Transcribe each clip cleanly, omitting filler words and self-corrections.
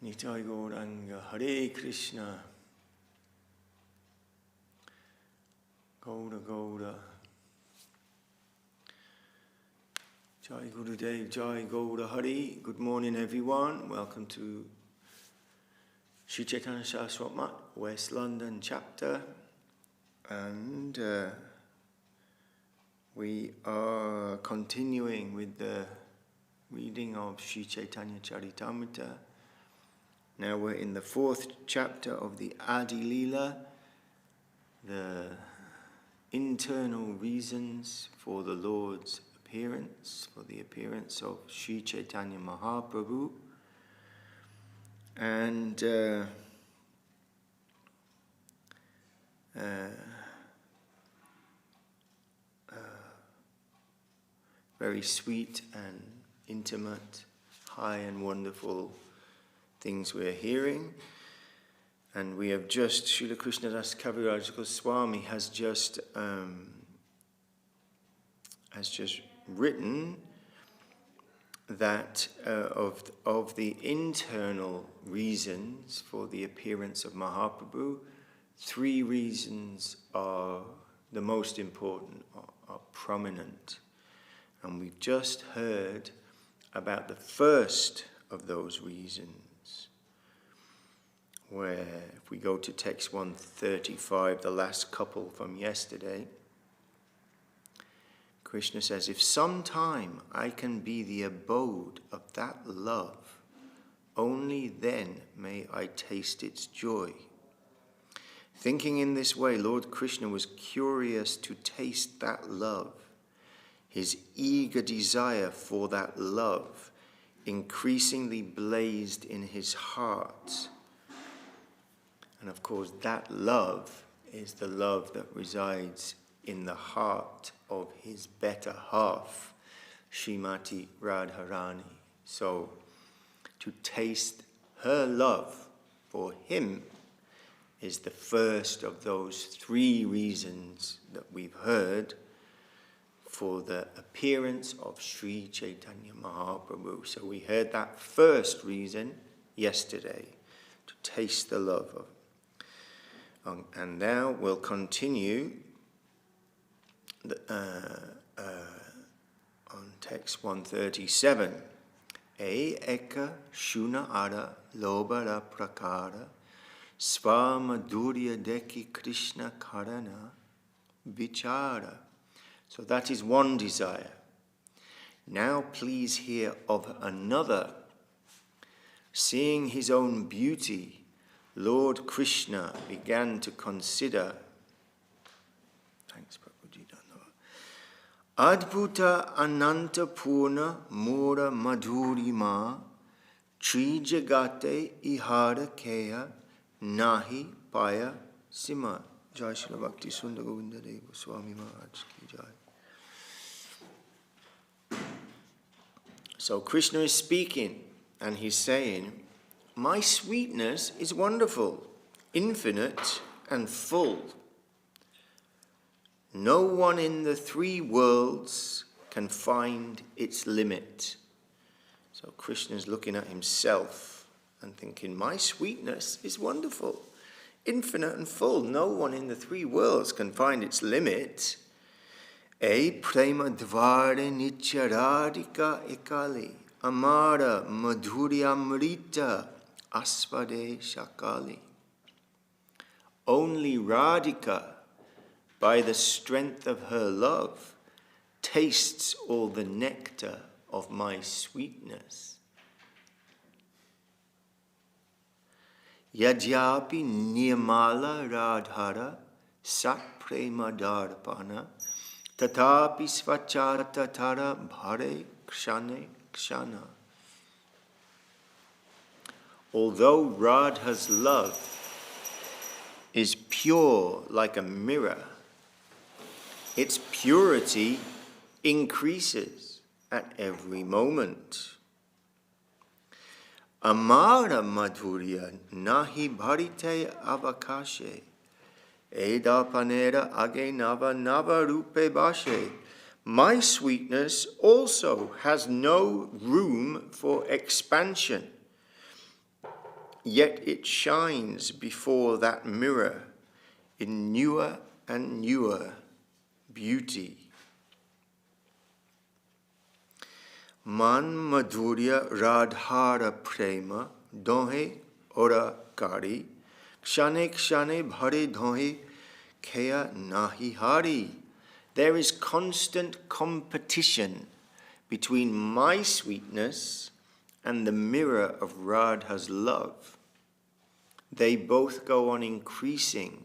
Nitai Gauranga, Hare Krishna, Gaura Gaura, Jai Gurudev, Jai Gaura Hari. Good morning everyone, welcome to Sri Chaitanya Saraswati Math, West London chapter, and we are continuing with the reading of Sri Chaitanya Charitamrita. Now we're in the 4th chapter of the Adi Leela, the internal reasons for the Lord's appearance, for the appearance of Sri Chaitanya Mahaprabhu. And very sweet and intimate, high and wonderful things we're hearing. And we have just, Srila Krishnadas Kaviraj Goswami has just written that of the internal reasons for the appearance of Mahaprabhu, 3 reasons are the most important, are prominent. And we've just heard about the first of those reasons, where if we go to text 135, the last couple from yesterday, Krishna says, if sometime I can be the abode of that love, only then may I taste its joy. Thinking in this way, Lord Krishna was curious to taste that love. His eager desire for that love increasingly blazed in his heart. And of course, that love is the love that resides in the heart of his better half, Srimati Radharani. So, to taste her love for him is the first of those 3 reasons that we've heard for the appearance of Sri Chaitanya Mahaprabhu. So we heard that first reason yesterday, to taste the love of. And now we'll continue on text 137. Eka shuna ara lobara prakara svamadurya deki Krishna karana vichara. So that is one desire. Now please hear of another. Seeing his own beauty, Lord Krishna began to consider, thanks Prabhuji, Adbhuta Ananta Purna Mura Madhurima Trijagate Ihara Kaya Nahi Paya Sima. Jai Srila Bhakti Sundar Govinda Deva Swami Maharaj Ki Jai. So Krishna is speaking and he's saying, my sweetness is wonderful, infinite and full. No one in the 3 worlds can find its limit. So Krishna is looking at himself and thinking, my sweetness is wonderful, infinite and full. No one in the 3 worlds can find its limit. E prema dvare nicharadika ekali amara madhuryamrita asvade shakali. Only Radhika, by the strength of her love, tastes all the nectar of my sweetness. Yajyapi niyamala radhara sat prema darpana tatapi svachara tara bhare kshane kshana. Although Radha's love is pure like a mirror, its purity increases at every moment. Amara madhurya nahi bharite avakashe eda panera age nava nava rupe bashe. My sweetness also has no room for expansion. yet it shines before that mirror in newer and newer beauty. Man madhurya radhara prema dohe ora kari kshane kshane bhare dohe kaya nahi hari. There is constant competition between my sweetness and the mirror of Radha's love. They both go on increasing,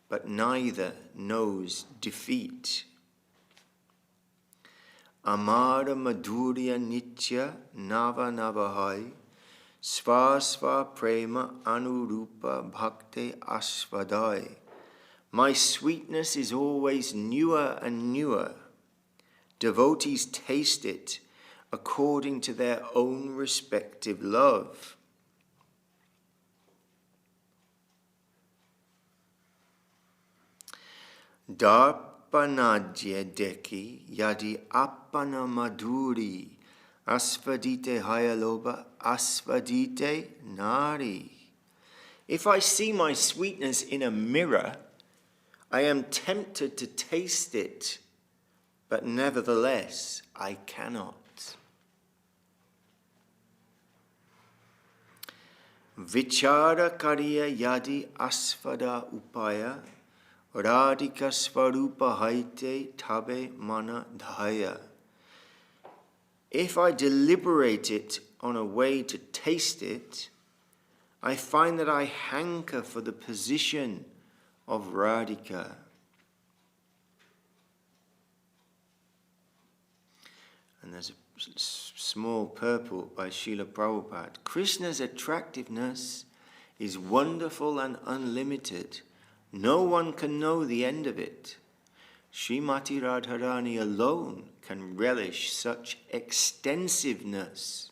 but neither knows defeat. Amara madhurya nitya nava navahai sva sva prema anurupa bhakti asvadai. My sweetness is always newer and newer. Devotees taste it according to their own respective love. Darpanadya deki yadi appana madhuri asvadite hayaloba asvadite nari. If I see my sweetness in a mirror, I am tempted to taste it, but nevertheless I cannot. Vichara kariya yadi asvada upaya radhika svarupa haite tabe mana dhaya. If I deliberate it on a way to taste it, I find that I hanker for the position of Radhika. And there's a small purport by Srila Prabhupada. Krishna's attractiveness is wonderful and unlimited. No one can know the end of it. Srimati Radharani alone can relish such extensiveness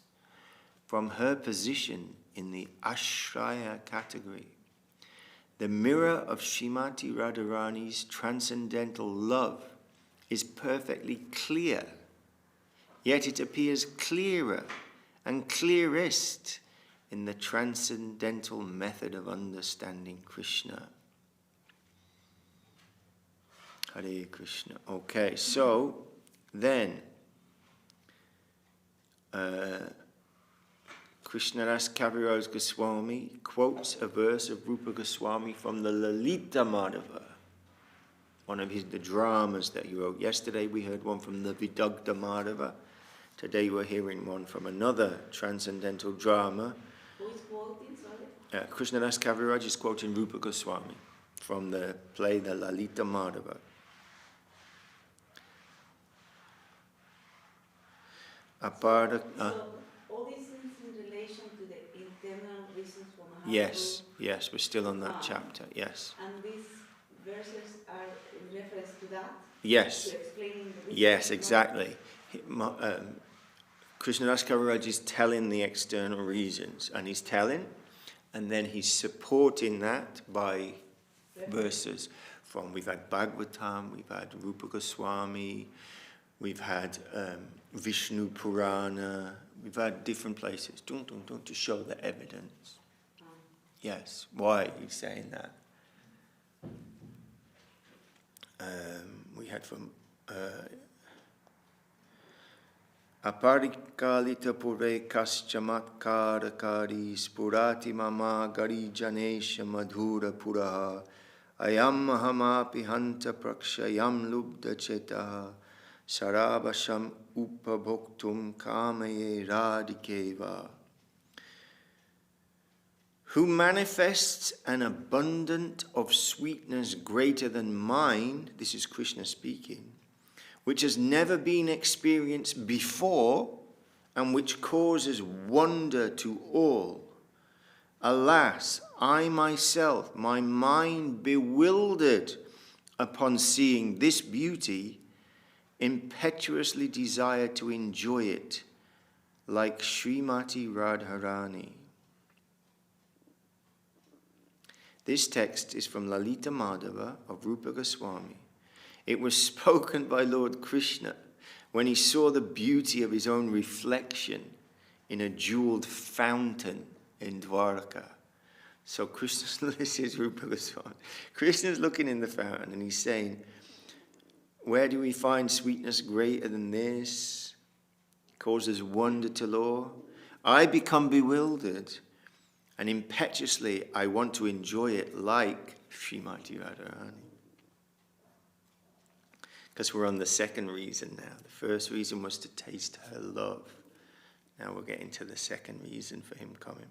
from her position in the Ashraya category. The mirror of Srimati Radharani's transcendental love is perfectly clear, yet it appears clearer and clearest in the transcendental method of understanding Krishna. Hare Krishna. Okay, so then Krishnadas Kaviraj Goswami quotes a verse of Rupa Goswami from the Lalita Madhava, one of the dramas that he wrote. Yesterday we heard one from the Vidagdha Madhava. Today we're hearing one from another transcendental drama. Who is quoting, sorry? Krishnadas Kaviraj is quoting Rupa Goswami from the play The Lalita Madhava. So all these things in relation to the internal reasons for Mahaprabhu? Yes, we're still on that chapter, yes. And these verses are in reference to that? Yes. To explaining the reasons? Yes, exactly. Krishnadas Kaviraj is telling the external reasons, and he's telling, and then he's supporting that by verses from, we've had Bhagavatam, we've had Rupa Goswami, we've had Vishnu Purana, we've had different places to show the evidence. Yes, why he's saying that. We had from Aparikalita pure kaschamatkara spurati mama gari janesha madhura puraha ayam mahamapi hanta prakshayam lubda chetaha sarabasham upabhoktum kamaye radikeva. Who manifests an abundance of sweetness greater than mine, this is Krishna speaking, which has never been experienced before and which causes wonder to all. Alas, I myself, my mind bewildered upon seeing this beauty, impetuously desire to enjoy it like Srimati Radharani. This text is from Lalita Madhava of Rupa Goswami. It was spoken by Lord Krishna when he saw the beauty of his own reflection in a jeweled fountain in Dwarka. So this is Rupa Goswami. Krishna's looking in the fountain and he's saying, where do we find sweetness greater than this? It causes wonder to law. I become bewildered and impetuously I want to enjoy it like Srimati Radharani. Because we're on the second reason now. The first reason was to taste her love. Now we're getting to the second reason for him coming.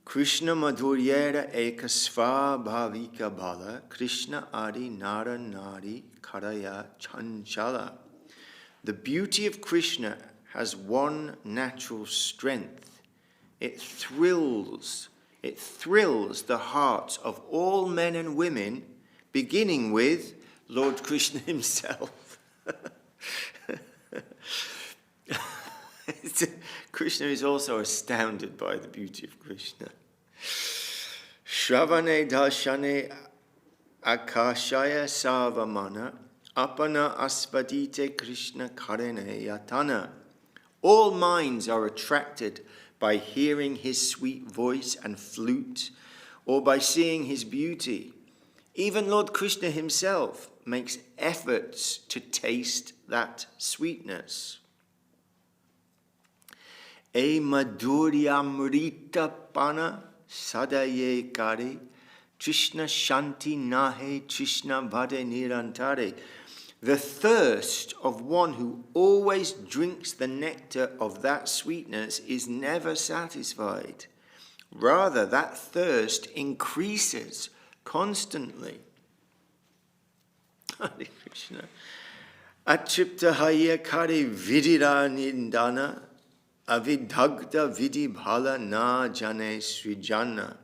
Krishna madhuryera ekasva bhavika bala Krishna adi nara nari karaya chanchala. The beauty of Krishna has one natural strength. It thrills the hearts of all men and women, beginning with Lord Krishna himself. Krishna is also astounded by the beauty of Krishna. Shravane darshane akashaya savamana apana aspadite Krishna karene yatana. All minds are attracted by hearing his sweet voice and flute, or by seeing his beauty. Even Lord Krishna himself makes efforts to taste that sweetness. E madhuryamrita pana sadaye kare Krishna shanti nahe Krishna bhade nirantare. The thirst of one who always drinks the nectar of that sweetness is never satisfied. Rather, that thirst increases constantly. Hare Krishna. Atripta haya kare vidira nindana avidhagda vidhi bhala na jane srijana.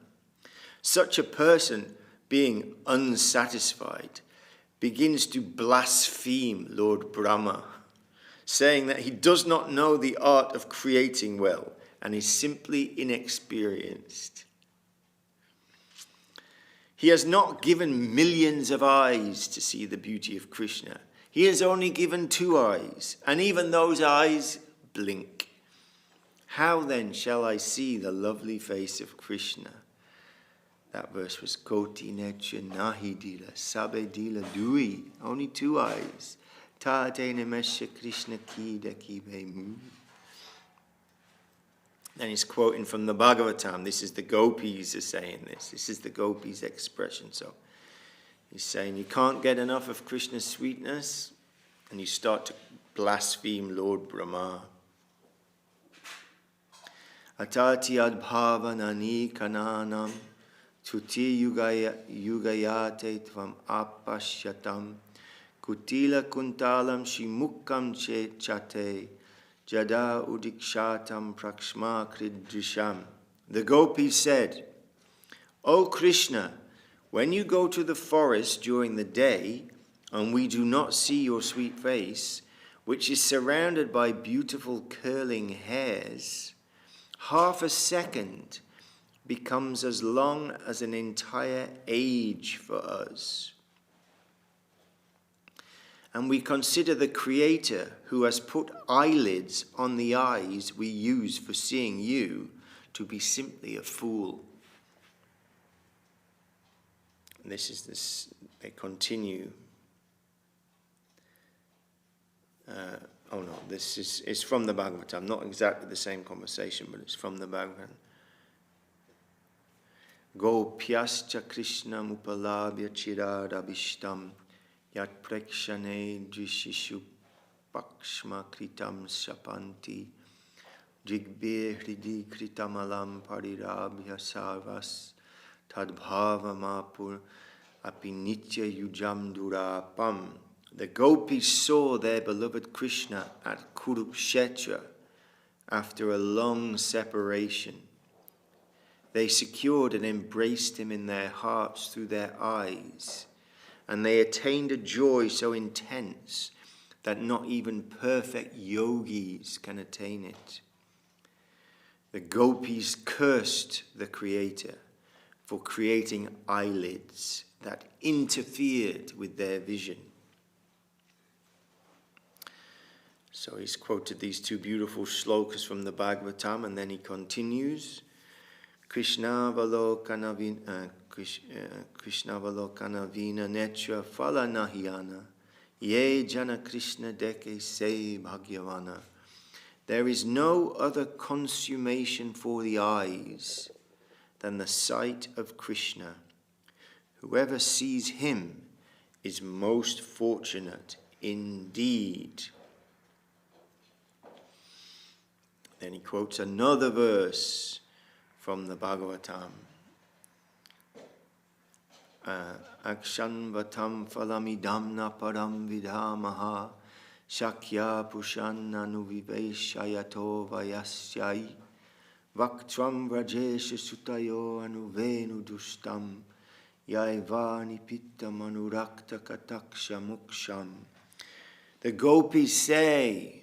Such a person, being unsatisfied, begins to blaspheme Lord Brahma, saying that he does not know the art of creating well and is simply inexperienced. He has not given millions of eyes to see the beauty of Krishna. He has only given 2 eyes, and even those eyes blink. How then shall I see the lovely face of Krishna? That verse was Koti necha nahi dila, sabe dila dui. Only 2 eyes. Ta te nemesha Krishna ki dakibe mu. Then he's quoting from the Bhagavatam. This is the gopis are saying this. This is the gopis' expression. So he's saying you can't get enough of Krishna's sweetness, and you start to blaspheme Lord Brahma. Atati adbhavanani kananam tuti yugayate tvam apashyatam kutila kuntalam shimukam Ch.Ch jada udikshatam prakshma kridrisham. The gopis said, O Krishna, when you go to the forest during the day and we do not see your sweet face, which is surrounded by beautiful curling hairs, half a second becomes as long as an entire age for us. And we consider the Creator who has put eyelids on the eyes we use for seeing you to be simply a fool. And they continue. It's from the Bhagavatam, not exactly the same conversation, but it's from the Bhagavatam. Gopyascha Krishnam upalabhya chiradabhishtam yat prekshane drishishu pakshma kritam shapanti jigbe hridi kritamalam parirabhya sarvas tadbhavamapur apinitya yujam durapam. The gopis saw their beloved Krishna at Kurukshetra after a long separation. They secured and embraced him in their hearts through their eyes, and they attained a joy so intense that not even perfect yogis can attain it. The gopis cursed the Creator for creating eyelids that interfered with their vision. So he's quoted these 2 beautiful shlokas from the Bhagavatam, and then he continues. Krishna Valokana Vina Netra Phala Nahyana Ye Jana Krishna Deke Se Bhagyavana. There is no other consummation for the eyes than the sight of Krishna. Whoever sees him is most fortunate indeed. Then he quotes another verse from the Bhagavatam. Akshanvatam phalamidamna param vidhamaha shakya pushananuviveshayato vayasyai vaktram vrajesha sutayo anuvenu dustam yaivani pittam anurakta kataksha muksham. The gopis say,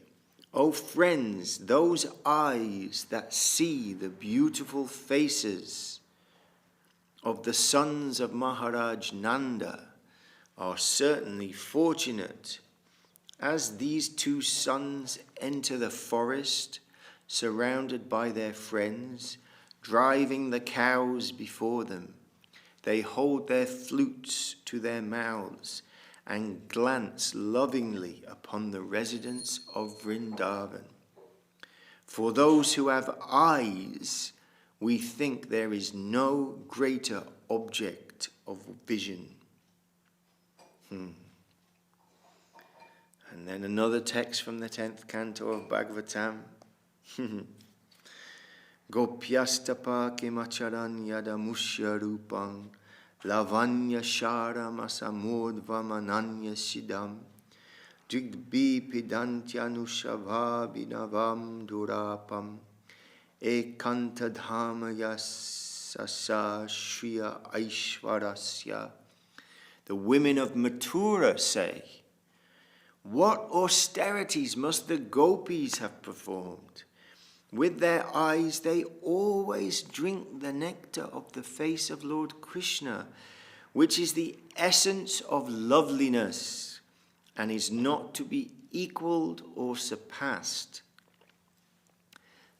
O friends, those eyes that see the beautiful faces of the sons of Maharaj Nanda are certainly fortunate. As these two sons enter the forest, surrounded by their friends, driving the cows before them, they hold their flutes to their mouths and glance lovingly upon the residents of Vrindavan. For those who have eyes, we think there is no greater object of vision. And then another text from the 10th canto of Bhagavatam. Gopyastapa kimacharan yadamushya rupang lavanya sharam asamodvamananya sidam digbi pidantyanushavha binavam durapam ekantadhamaya sasa shriya aishvarasya. The women of Mathura say, what austerities must the gopis have performed? With their eyes they always drink the nectar of the face of Lord Krishna, which is the essence of loveliness and is not to be equaled or surpassed.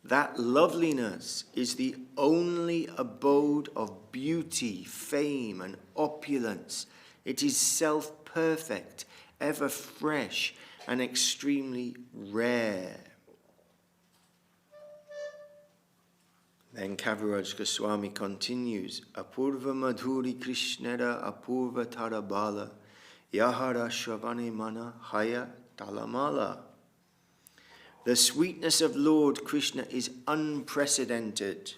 That loveliness is the only abode of beauty, fame, and opulence. It is self-perfect, ever fresh, and extremely rare. Then Kaviraj Goswami continues, Apurva Madhuri Krishnera Apurva Tarabala Yahara Shravane Mana Haya Talamala. The sweetness of Lord Krishna is unprecedented,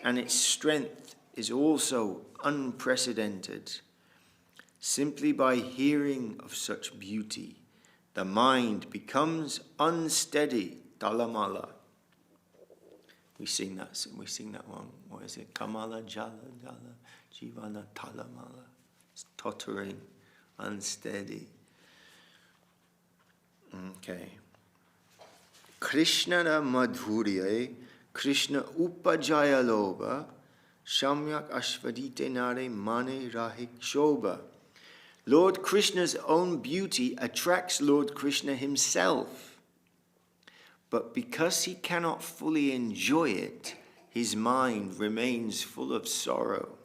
and its strength is also unprecedented. Simply by hearing of such beauty, the mind becomes unsteady, talamala. We sing that one. What is it? Kamala Jala Jala Jivana Talamala. It's tottering, unsteady. Okay. Krishna madhurye, Krishna upajaya loba, shamyak ashvadite nare mane rahik shobha. Lord Krishna's own beauty attracts Lord Krishna himself. But because he cannot fully enjoy it, his mind remains full of sorrow.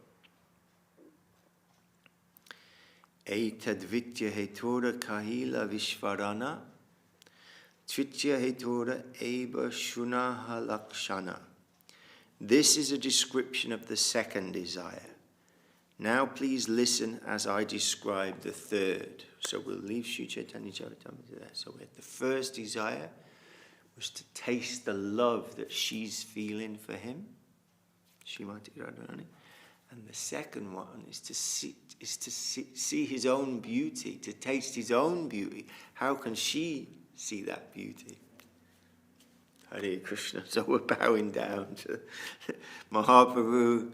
Etadvitya hetora kahila vishvarana, tvitya hetora eva shunaha lakshana. This is a description of the second desire. Now please listen as I describe the third. So we'll leave Sri Chaitanya Charitamrita there. So we had the first desire was to taste the love that she's feeling for him, Srimati Radharani. And the second one is to see his own beauty, to taste his own beauty. How can she see that beauty? Hare Krishna. So we're bowing down to Mahaprabhu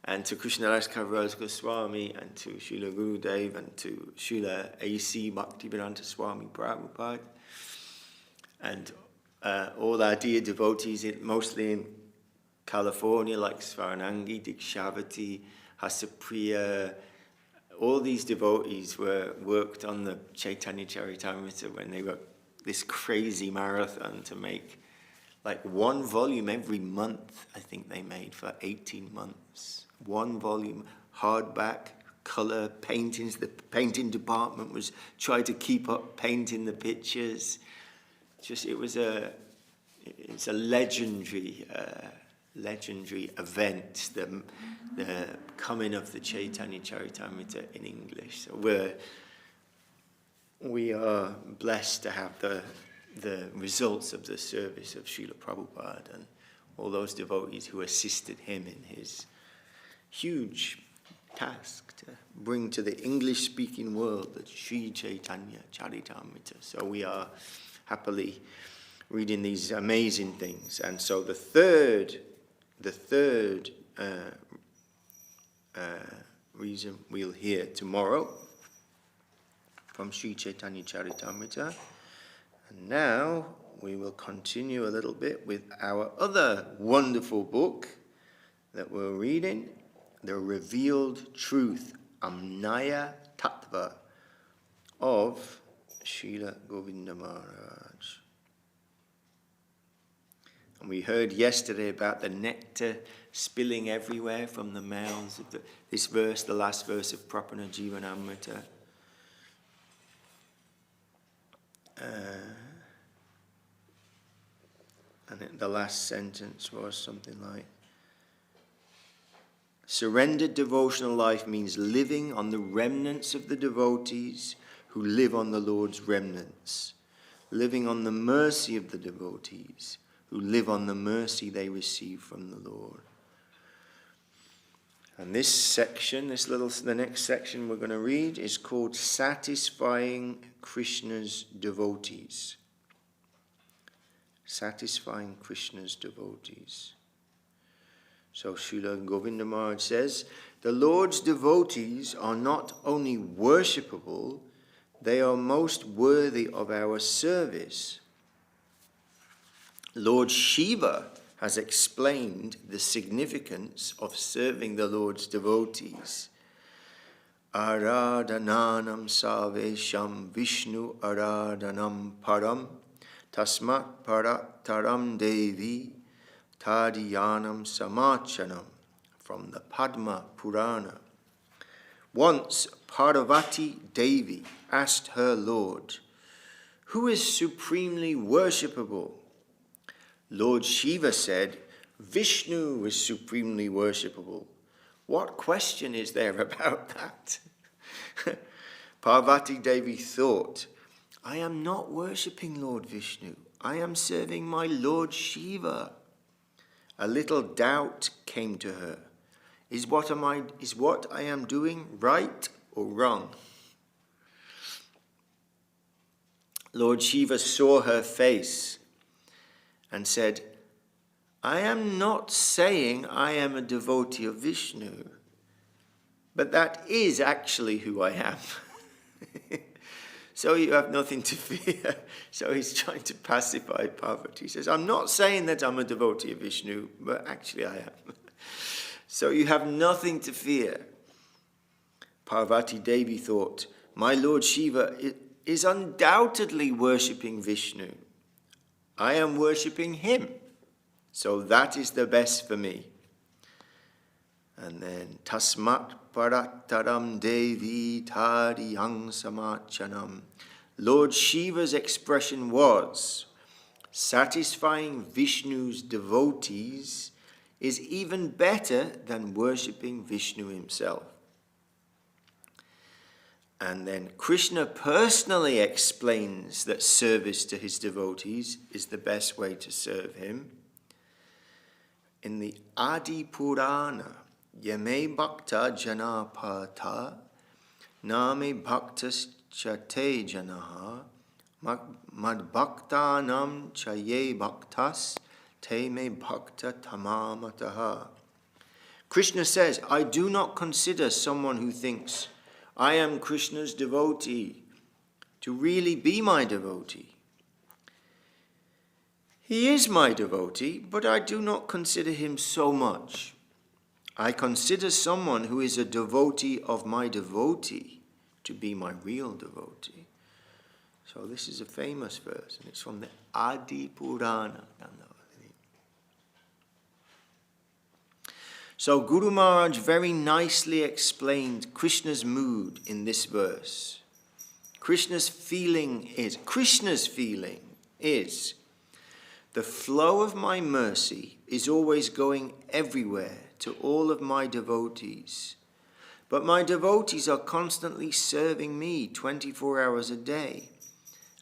and to Krishnadas Kaviraj Goswami and to Srila Gurudev and to Srila A.C. Bhaktivedanta Swami Prabhupada and all our dear devotees, mostly in California, like Svaranangi, Dikshavati, Hasapriya. All these devotees worked on the Chaitanya Charitamrita when they wrote this crazy marathon to make like one volume every month, I think they made for 18 months. One volume, hardback, color, paintings. The painting department was trying to keep up painting the pictures. It's a legendary event, the coming of the Chaitanya Charitamrita in English. So we are blessed to have the results of the service of Srila Prabhupada and all those devotees who assisted him in his huge task to bring to the English-speaking world the Sri Chaitanya Charitamrita. So we are happily reading these amazing things. And so the third reason we'll hear tomorrow from Sri Chaitanya Charitamrita. And now we will continue a little bit with our other wonderful book that we're reading, The Revealed Truth, Amnaya Tattva of Srila Govinda Maharaj. And we heard yesterday about the nectar spilling everywhere from the mouths of this verse, the last verse of Prapana Jivanamrita. And the last sentence was something like, surrendered devotional life means living on the remnants of the devotees who live on the Lord's remnants, living on the mercy of the devotees who live on the mercy they receive from the Lord. And this section, the next section we're going to read is called Satisfying Krishna's Devotees. Satisfying Krishna's Devotees. So Srila Govinda Maharaj says, the Lord's devotees are not only worshipable, they are most worthy of our service. Lord Shiva has explained the significance of serving the Lord's devotees. Aradhananam savesham Vishnu aradhanam param tasmat parataram devi tadiyanam samachanam, from the Padma Purana. Once Parvati Devi asked her Lord, who is supremely worshipable? Lord Shiva said, Vishnu is supremely worshipable. What question is there about that? Parvati Devi thought, I am not worshipping Lord Vishnu. I am serving my Lord Shiva. A little doubt came to her. Is what I am doing right or wrong? Lord Shiva saw her face and said, I am not saying I am a devotee of Vishnu, but that is actually who I am. So you have nothing to fear. So he's trying to pacify Parvati. He says, I'm not saying that I'm a devotee of Vishnu, but actually I am. So you have nothing to fear. Parvati Devi thought, my Lord Shiva is undoubtedly worshipping Vishnu. I am worshipping him. So that is the best for me. And then, Tasmat Parataram Devi Tadiyang Samachanam. Lord Shiva's expression was, satisfying Vishnu's devotees is even better than worshipping Vishnu himself. And then Krishna personally explains that service to his devotees is the best way to serve him. In the Adi Purana, Yame Bhakta Janapata, Name Bhaktas Chate Janaha, Mad Bhaktanam Chaye Bhaktas, Te Me Bhakta Tamamataha. Krishna says, I do not consider someone who thinks, I am Krishna's devotee to really be my devotee. He is my devotee, but I do not consider him so much. I consider someone who is a devotee of my devotee to be my real devotee. So this is a famous verse, and it's from the Adi Purana. So Guru Maharaj very nicely explained Krishna's mood in this verse. Krishna's feeling is, the flow of my mercy is always going everywhere to all of my devotees. But my devotees are constantly serving me 24 hours a day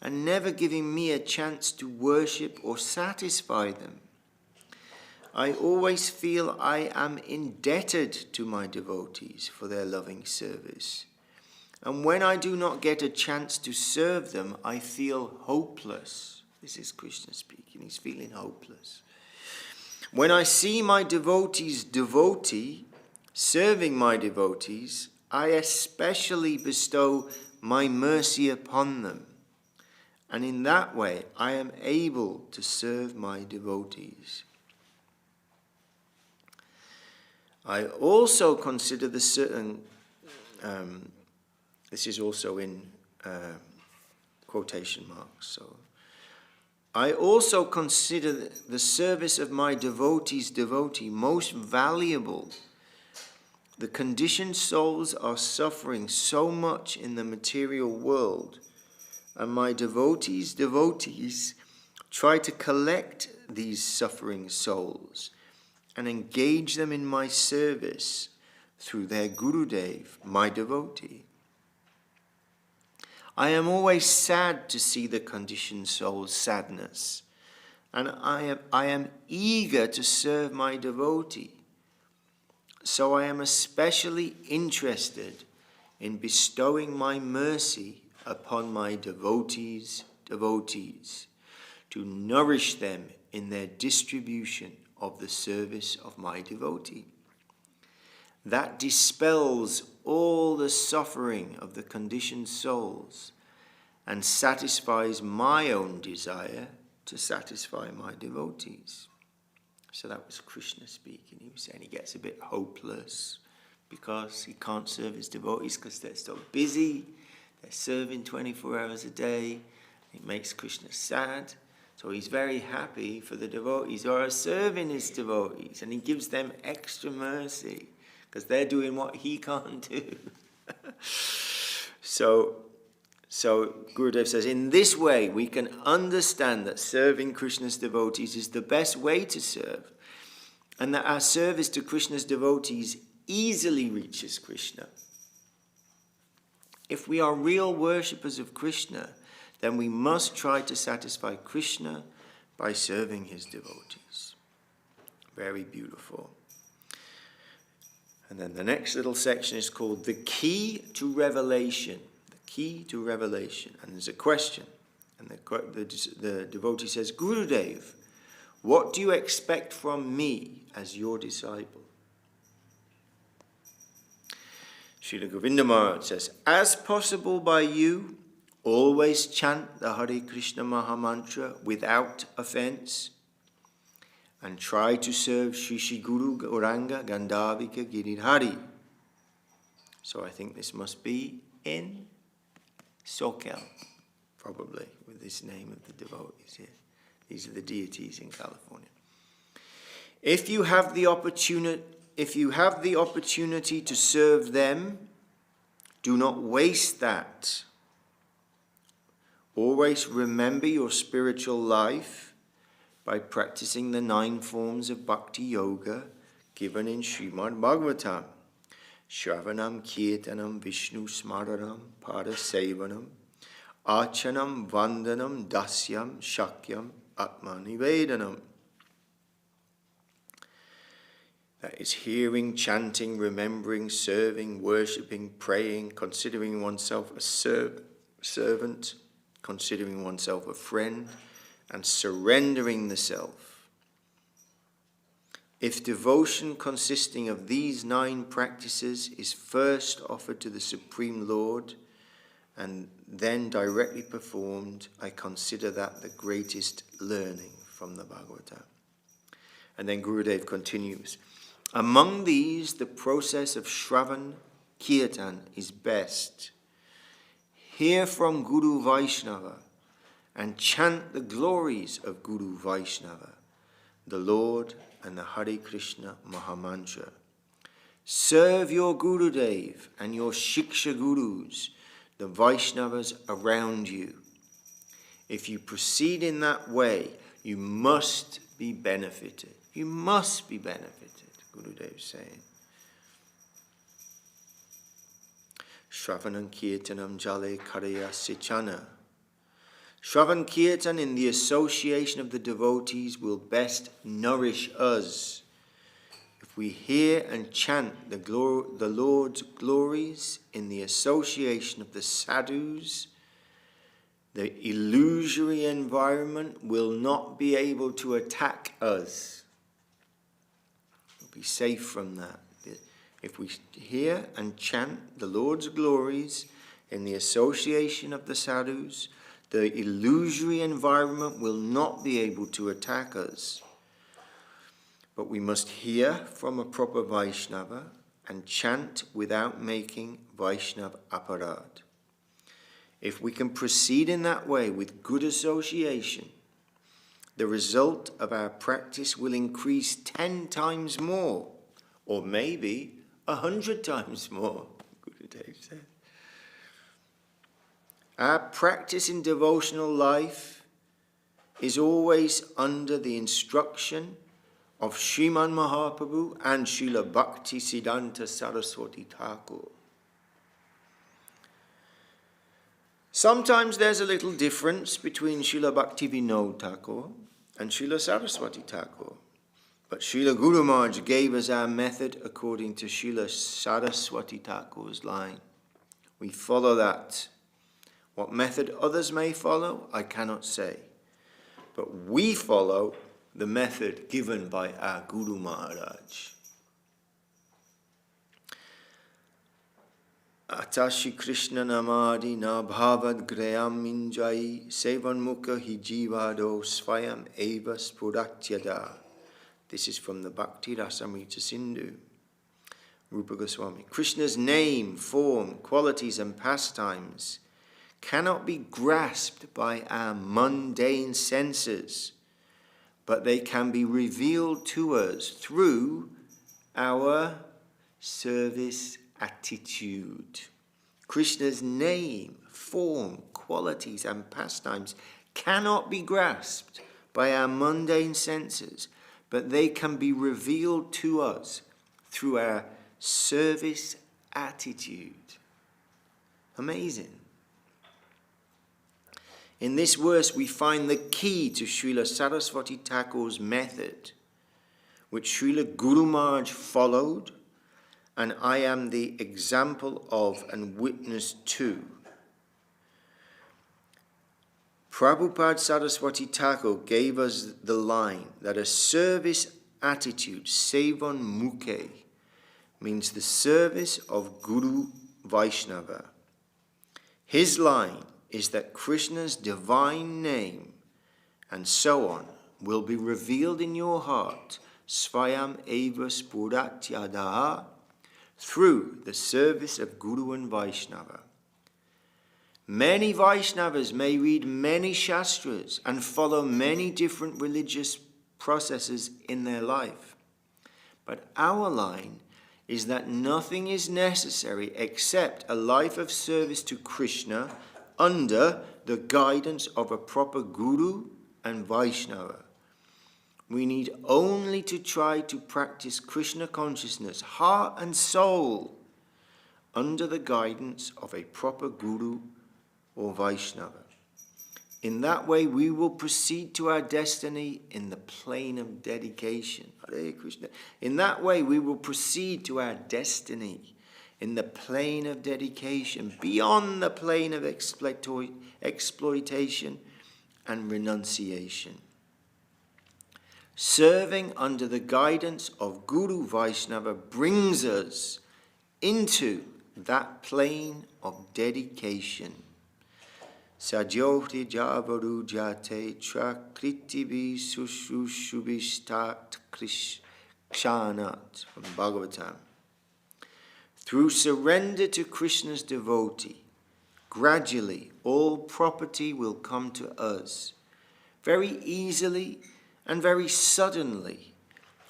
and never giving me a chance to worship or satisfy them. I always feel I am indebted to my devotees for their loving service. And when I do not get a chance to serve them, I feel hopeless. This is Krishna speaking. He's feeling hopeless. When I see my devotees' devotee serving my devotees, I especially bestow my mercy upon them. And in that way, I am able to serve my devotees. I also consider the certain, this is also in quotation marks, so I also consider the service of my devotee's devotee most valuable. The conditioned souls are suffering so much in the material world, and my devotees' devotees try to collect these suffering souls and engage them in my service through their Gurudev, my devotee. I am always sad to see the conditioned soul's sadness, and I am eager to serve my devotee. So I am especially interested in bestowing my mercy upon my devotees' devotees, to nourish them in their distribution of the service of my devotee. That dispels all the suffering of the conditioned souls and satisfies my own desire to satisfy my devotees. So that was Krishna speaking. He was saying he gets a bit hopeless because he can't serve his devotees because they're so busy. They're serving 24 hours a day. It makes Krishna sad. So he's very happy for the devotees who are serving his devotees, and he gives them extra mercy because they're doing what he can't do. So Gurudev says, in this way we can understand that serving Krishna's devotees is the best way to serve, and that our service to Krishna's devotees easily reaches Krishna. If we are real worshippers of Krishna, then we must try to satisfy Krishna by serving his devotees. Very beautiful. And then the next little section is called The Key to Revelation. The Key to Revelation. And there's a question. And the devotee says, Gurudev, what do you expect from me as your disciple? Srila Govinda Maharaj says, as possible by you, always chant the Hare Krishna Maha Mantra without offense, and try to serve Shri Shri Guru Gauranga Gandhavika Giridhari. So I think this must be in Sokel, probably, with this name of the devotees here. These are the deities in California. If you have the opportunity to serve them, do not waste that. Always remember your spiritual life by practicing the 9 forms of Bhakti Yoga given in Srimad Bhagavatam. Shravanam, Kirtanam, Vishnu Smaranam, Padasevanam, Archanam, Vandanam, Dasyam, Shakyam, Atmanivedanam. That is hearing, chanting, remembering, serving, worshipping, praying, considering oneself a servant, considering oneself a friend, and surrendering the self. If devotion consisting of these 9 practices is first offered to the Supreme Lord and then directly performed, I consider that the greatest learning from the Bhagavatam. And then Gurudev continues, among these, the process of Shravan Kirtan is best. Hear from Guru Vaishnava and chant the glories of Guru Vaishnava, the Lord and the Hare Krishna Mahamantra. Serve your Gurudev and your Shiksha Gurus, the Vaishnavas around you. If you proceed in that way, you must be benefited. You must be benefited, Gurudev is saying. Shravanam Kirtanam Jale Karaya Sichana. Shravan Kirtan in the association of the devotees will best nourish us. If we hear and chant the Lord's glories in the association of the sadhus, the illusory environment will not be able to attack us. We'll be safe from that. If we hear and chant the Lord's glories in the association of the sadhus, the illusory environment will not be able to attack us. But we must hear from a proper Vaishnava and chant without making Vaishnav aparad. If we can proceed in that way with good association, the result of our practice will increase 10 times more, or maybe 100 times more, Gurudev said. Our practice in devotional life is always under the instruction of Sriman Mahaprabhu and Srila Bhakti Siddhanta Saraswati Thakur. Sometimes there's a little difference between Srila Bhakti Vinod Thakur and Srila Saraswati Thakur. But Srila Guru Maharaj gave us our method according to Srila Saraswati Thakur's line. We follow that. What method others may follow, I cannot say. But we follow the method given by our Guru Maharaj. Atashi Krishna namadi na bhavad grayam minjai sevan mukha hi jivado svayam eva spuratyada. This is from the Bhakti Rasamrita Sindhu. Rupa Goswami. Krishna's name, form, qualities and pastimes cannot be grasped by our mundane senses, but they can be revealed to us through our service attitude. Krishna's name, form, qualities and pastimes cannot be grasped by our mundane senses, but they can be revealed to us through our service attitude. Amazing. In this verse we find the key to Srila Saraswati Thakur's method, which Srila Guru Maharaj followed, and I am the example of and witness to. Prabhupada Saraswati Thakur gave us the line that a service attitude, sevan mukhe, means the service of Guru Vaishnava. His line is that Krishna's divine name and so on will be revealed in your heart, svayam eva spuratyadaha, through the service of Guru and Vaishnava. Many Vaishnavas may read many Shastras and follow many different religious processes in their life. But our line is that nothing is necessary except a life of service to Krishna under the guidance of a proper Guru and Vaishnava. We need only to try to practice Krishna consciousness, heart and soul, under the guidance of a proper Guru or Vaishnava. In that way, we will proceed to our destiny in the plane of dedication. Hare Krishna. In that way, we will proceed to our destiny in the plane of dedication, beyond the plane of exploitation and renunciation. Serving under the guidance of Guru Vaishnava brings us into that plane of dedication. Sajyoti javaru jate trakritivi sushushubhistat kshanat, from Bhagavatam. Through surrender to Krishna's devotee, gradually all property will come to us. Very easily and very suddenly,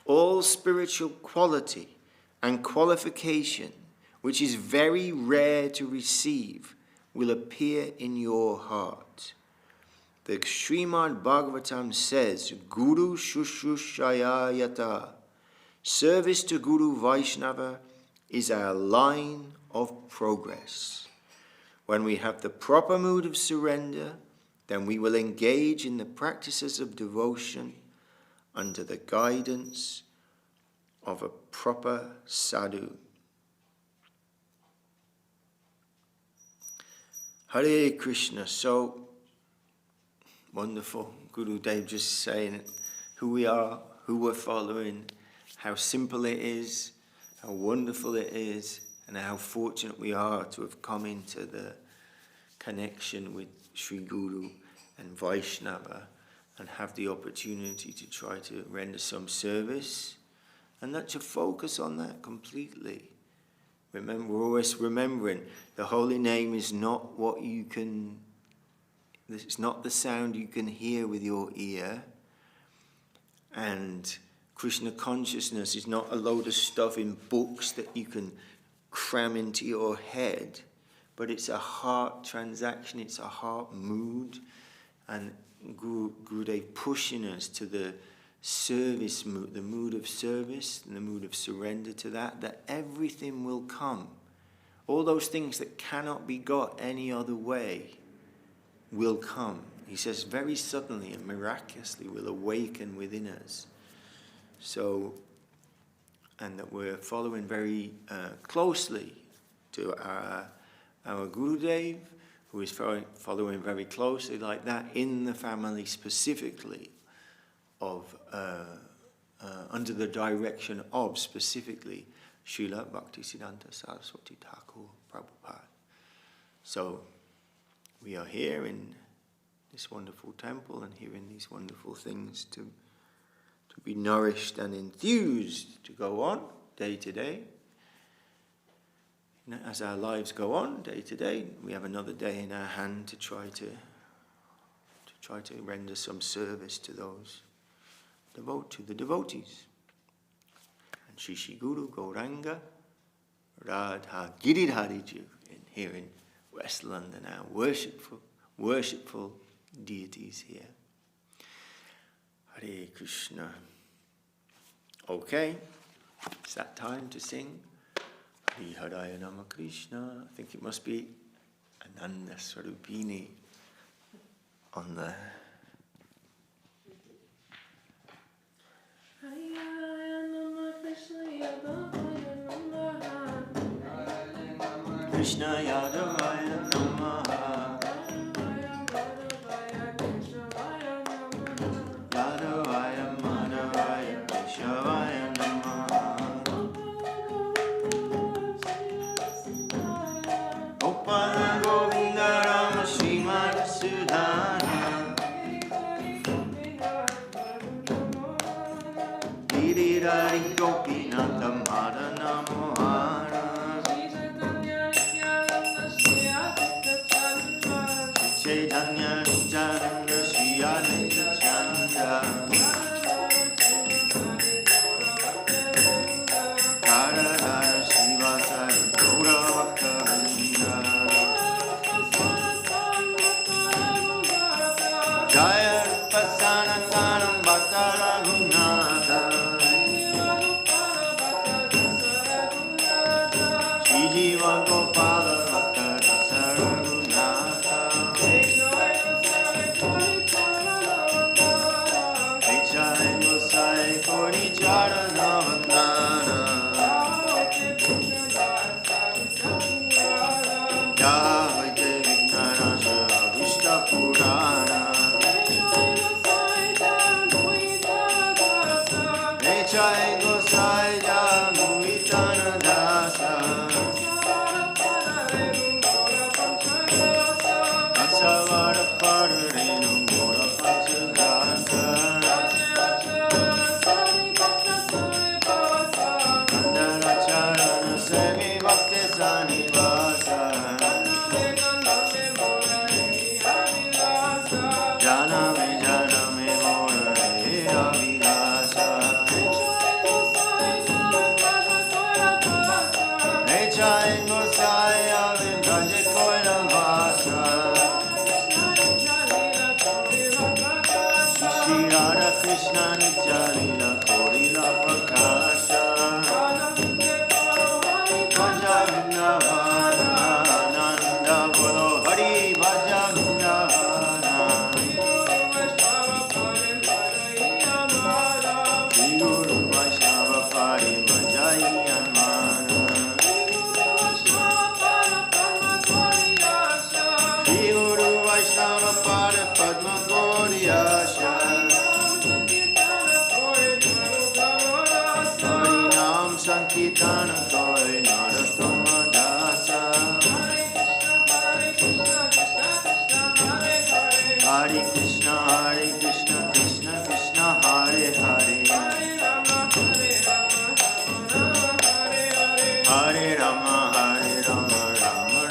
all spiritual quality and qualification, which is very rare to receive, will appear in your heart. The Srimad Bhagavatam says, Guru Shushushayayata, service to Guru Vaishnava is our line of progress. When we have the proper mood of surrender, then we will engage in the practices of devotion under the guidance of a proper sadhu. Hare Krishna. So wonderful. Guru Dev just saying who we are, who we're following, how simple it is, how wonderful it is, and how fortunate we are to have come into the connection with Sri Guru and Vaishnava and have the opportunity to try to render some service and that to focus on that completely. Remember, we're always remembering the holy name is not what you can, it's not the sound you can hear with your ear, and Krishna consciousness is not a load of stuff in books that you can cram into your head, but it's a heart transaction, it's a heart mood, and Gurudev pushing us to the service mood, the mood of service and the mood of surrender to that everything will come. All those things that cannot be got any other way will come. He says very suddenly and miraculously will awaken within us. So, and that we're following very closely to our Gurudev, who is following very closely like that in the family specifically of, under the direction of specifically Srila Bhaktisiddhanta Saraswati Thakur Prabhupada. So we are here in this wonderful temple and hearing these wonderful things to be nourished and enthused to go on day to day. As our lives go on day to day, we have another day in our hand to try to render some service to those to the devotees. And Shri Guru Gauranga Radha Giridhariju here in West London, our worshipful deities here. Hare Krishna. Okay, it's that time to sing Hare Haraya Nama Krishna. I think it must be Nanda Swarupini on the Krishna Yadavaya Namaha Yadavaya Madhavaya Keshavaya Namaha Gopala Govinda Rama Srimad Sudhana Girirari Gopinatha Madana Mohana Chaitanya Nityananda Shri Advaita Chandra Radha Srivasari Gaura Bhakta Jaya Pasana Kanam Bhakta Raghunatha Shri Jiva Gopala Bhakta Rasa Raghunatha Jai Gosai Kori Charana Vandana Jai Vignanasha Vishta Purana Jai Gosai Jamuitana Dasa Asavara Padarenu Mora Pachadasa Nandana Semi Bhakti Sanivasa Janame Mora Avilasa Krishna Nitya Lila Korila Prakasha Bhaja Vrindavan Nanda Bolo Hari Bhaja Vrindavan Shri Guru Vaishnava Pari Majai Amana Shri Guru Vaishnava Pari Padma Gauriyasha Harinam Sankirtana Koi Narottama Dasa Hare Krishna Krishna Krishna Hare Hare Hare Rama Rama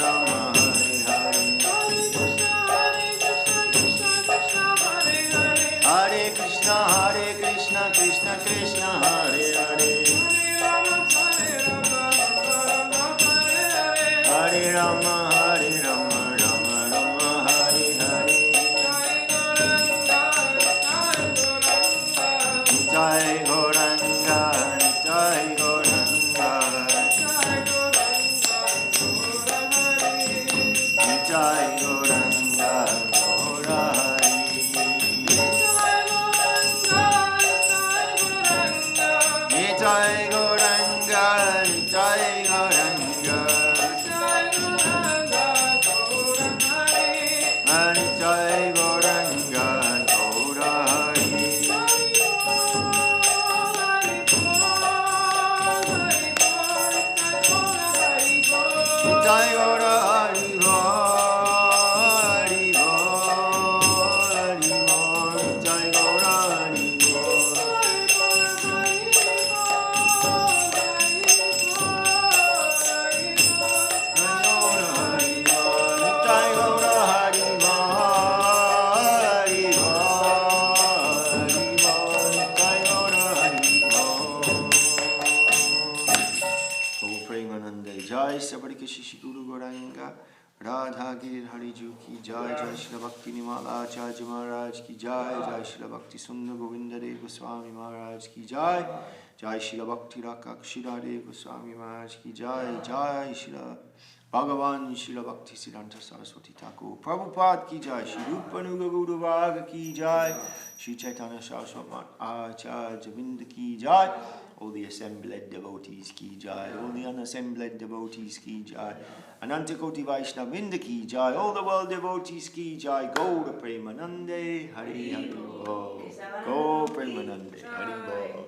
Rama Hare Hare Hare Krishna Krishna Krishna Hare Hare Hare Rama Rama Rama Hare Hare Jai Gauranga Jai Gauranga Jai Gauranga Gaurari Jai Gauranga Jai Gauranga Hari Jai Gauranga Gaurari Jai Gaura Hari Hari Hari Jai Gaura Hari Jai Sabari Shishi Guru Goranga Radha Giri Hari Ju ki Jai Jai Shri Bhakti Nimala Acharya Maharaj ki Jai Jai Shri Bhakti Sundar Govinda Dev Goswami Maharaj ki Jai Jai Shri Bhakti Rakshira Dev Goswami Maharaj ki Jai Jai Shri Bhagavan Shri Bhakti Siddhanta Saraswati Thakur Prabhupada ki Jai Shri Rupanuga Guru Vaga ki Jai Shri Chaitanya Saraswati Acharya Govinda ki Jai all the assembled devotees ki jai, all the unassembled devotees ki jai, Ananta Koti Vaishnavinda ki jai, all the world devotees ki jai, Gaura Premanande, Hari Hari Bo, Go Premanande, Hari Bo.